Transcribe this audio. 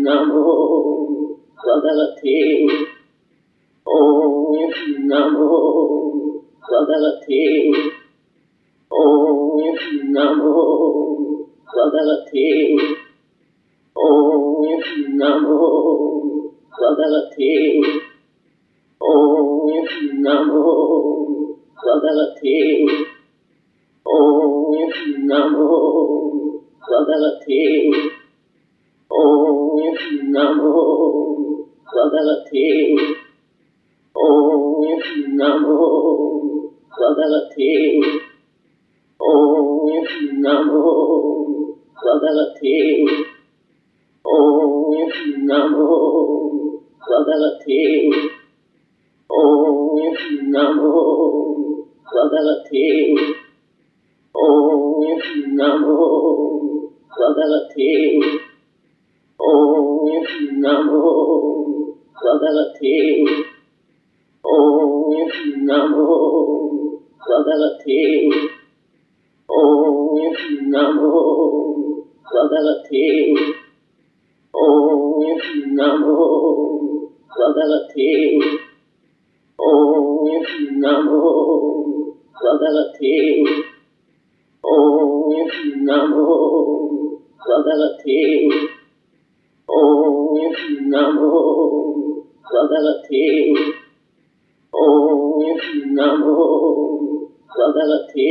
नमो भगवते ॐ नमो भगवते ॐ नमो भगवते ॐ नमो भगवते ॐ नमो भगवते ॐ नमो भगवते ॐ नमो भगवते ॐ नमो भगवते ॐ नमो भगवते ॐ नमो भगवते ॐ नमो भगवते ॐ नमो भगवते ॐ नमो भगवते ॐ नमो भगवते ॐ नमो भगवते ॐ नमो भगवते ॐ नमो भगवते ॐ नमो भगवते ॐ नमो भगवते ॐ नमो भगवते